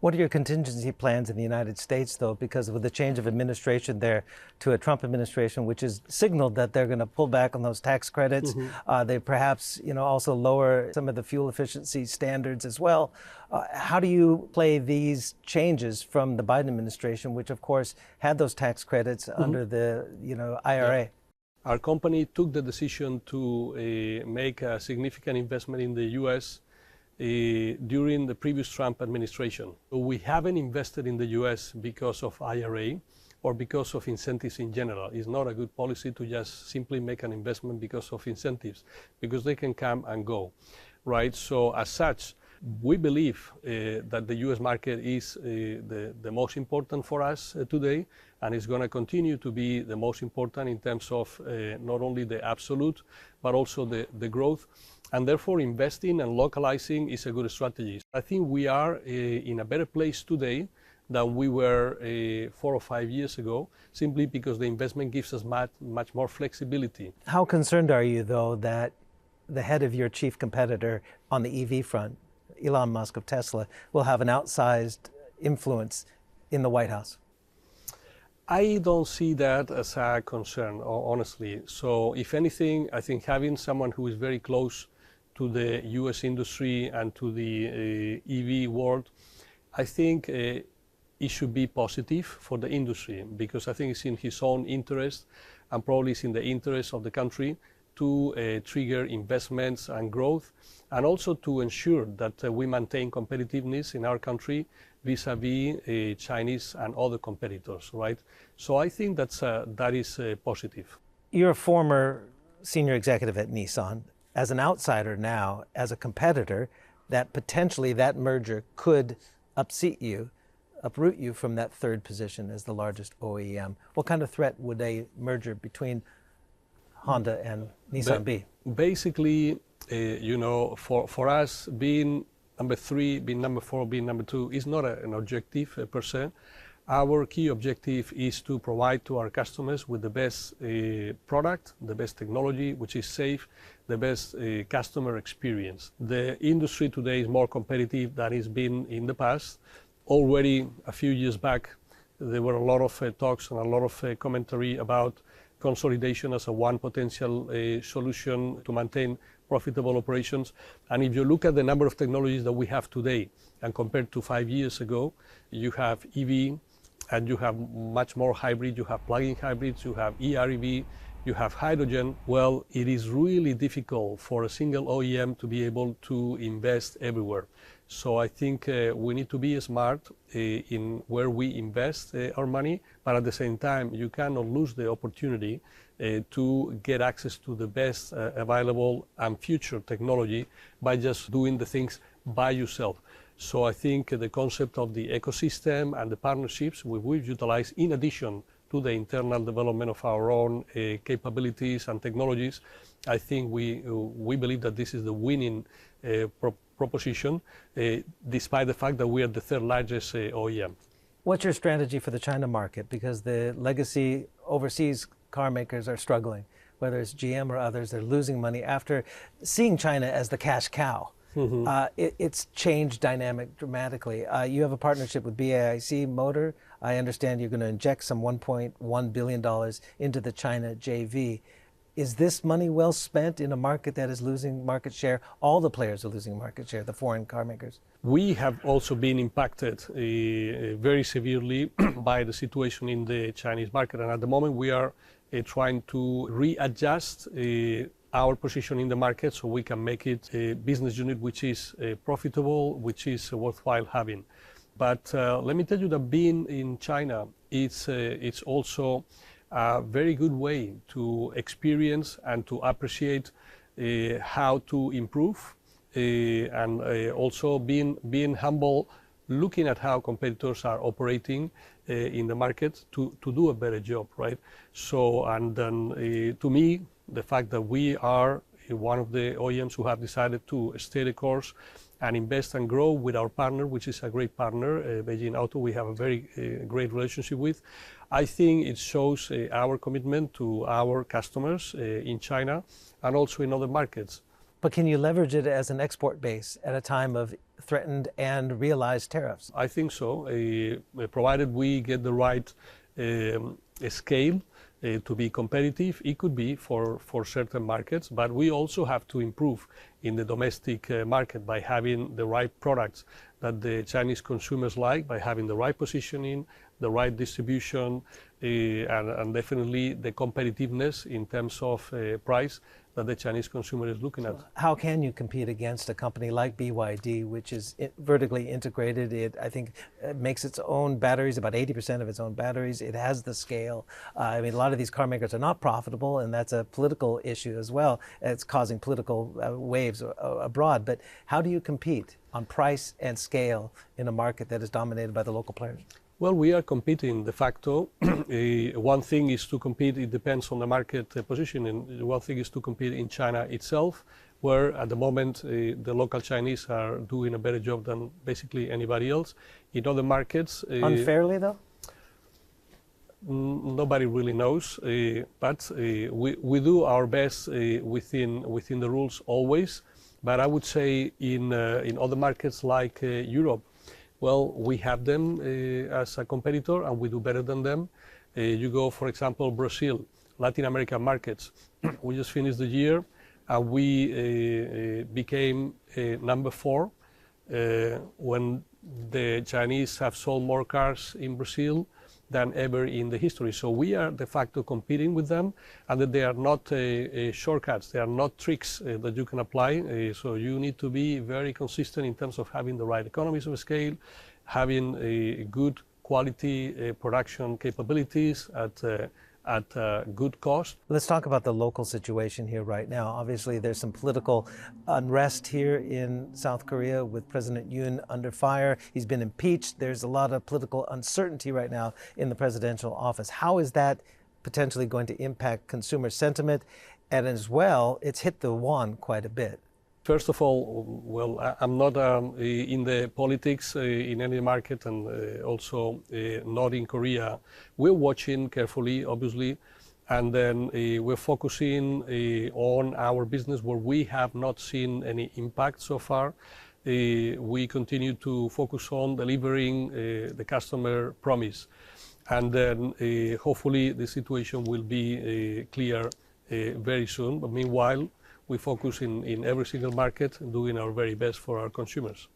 What are your contingency plans in the United States, though, because with the change of administration there to a Trump administration, which has signaled that they're going to pull back on those tax credits, they perhaps, also lower some of the fuel efficiency standards as well. How do you play these changes from the Biden administration, which of course had those tax credits under the, IRA? Yeah. Our company took the decision to make a significant investment in the U.S. During the previous Trump administration. We haven't invested in the U.S. because of IRA or because of incentives in general. It's not a good policy to just simply make an investment because of incentives, because they can come and go, right? So as such, we believe that the U.S. market is the most important for us today, and it's going to continue to be the most important in terms of not only the absolute, but also the growth. And therefore, investing and localizing is a good strategy. I think we are in a better place today than we were 4 or 5 years ago, simply because the investment gives us much more flexibility. How concerned are you, though, that the head of your chief competitor on the EV front, Elon Musk of Tesla, will have an outsized influence in the White House? I don't see that as a concern, honestly. So if anything, I think having someone who is very close to the U.S. industry and to the EV world, I think it should be positive for the industry, because I think it's in his own interest and probably it's in the interest of the country to trigger investments and growth, and also to ensure that we maintain competitiveness in our country vis-a-vis Chinese and other competitors, right? So I think that is positive. You're a former senior executive at Nissan. As an outsider now, as a competitor, that potentially that merger could uproot you from that third position as the largest OEM. What kind of threat would a merger between Honda and Nissan be? Basically, for us, being number 3, being number 4, being number 2 is not an objective per se. Our key objective is to provide to our customers with the best product, the best technology, which is safe, the best customer experience. The industry today is more competitive than it's been in the past. Already a few years back, there were a lot of talks and a lot of commentary about consolidation as one potential solution to maintain profitable operations. And if you look at the number of technologies that we have today and compared to 5 years ago, you have EV, and you have much more hybrid, you have plug-in hybrids, you have EREV, you have hydrogen. Well, it is really difficult for a single OEM to be able to invest everywhere. So I think we need to be smart in where we invest our money, but at the same time, you cannot lose the opportunity to get access to the best available and future technology by just doing the things by yourself. So I think the concept of the ecosystem and the partnerships we will utilize in addition to the internal development of our own capabilities and technologies, I think we believe that this is the winning proposition, despite the fact that we are the third largest OEM. What's your strategy for the China market? Because the legacy overseas car makers are struggling, whether it's GM or others, they're losing money after seeing China as the cash cow. It's changed dynamic dramatically. You have a partnership with BAIC Motor. I understand you're going to inject some $1.1 billion into the China JV. Is this money well spent in a market that is losing market share? All the players are losing market share, the foreign car makers. We have also been impacted very severely by the situation in the Chinese market. And at the moment, we are trying to readjust our position in the market so we can make it a business unit which is profitable, which is worthwhile having. But let me tell you that being in China, it's also a very good way to experience and to appreciate how to improve and also being humble, looking at how competitors are operating in the market to do a better job, right? So, and then to me, the fact that we are one of the OEMs who have decided to stay the course and invest and grow with our partner, which is a great partner, Beijing Auto, we have a very great relationship with. I think it shows our commitment to our customers in China and also in other markets. But can you leverage it as an export base at a time of threatened and realized tariffs? I think so, provided we get the right scale to be competitive. It could be for certain markets, but we also have to improve in the domestic market by having the right products that the Chinese consumers like, by having the right positioning, the right distribution, and definitely the competitiveness in terms of price that the Chinese consumer is looking at. How can you compete against a company like BYD, which is vertically integrated? It, I think, makes its own batteries, about 80% of its own batteries. It has the scale. I mean, a lot of these car makers are not profitable, and that's a political issue as well. It's causing political waves abroad. But how do you compete on price and scale in a market that is dominated by the local players? Well, we are competing de facto. One thing is to compete, it depends on the market position, and one thing is to compete in China itself, where at the moment the local Chinese are doing a better job than basically anybody else. In other markets... Unfairly, though? Nobody really knows, but we do our best within the rules always. But I would say in other markets like Europe, well, we have them as a competitor, and we do better than them. You go, for example, Brazil, Latin American markets. We just finished the year, and we became number 4 when the Chinese have sold more cars in Brazil than ever in the history. So we are de facto competing with them, and that they are not shortcuts, they are not tricks that you can apply. So you need to be very consistent in terms of having the right economies of scale, having a good quality production capabilities at good cost. Let's talk about the local situation here right now. Obviously, there's some political unrest here in South Korea with President Yoon under fire. He's been impeached. There's a lot of political uncertainty right now in the presidential office. How is that potentially going to impact consumer sentiment? And as well, it's hit the won quite a bit. First of all, well, I'm not in the politics in any market, and also not in Korea. We're watching carefully, obviously, and then we're focusing on our business where we have not seen any impact so far. We continue to focus on delivering the customer promise, and then hopefully the situation will be clear very soon. But meanwhile, we focus in every single market, doing our very best for our consumers.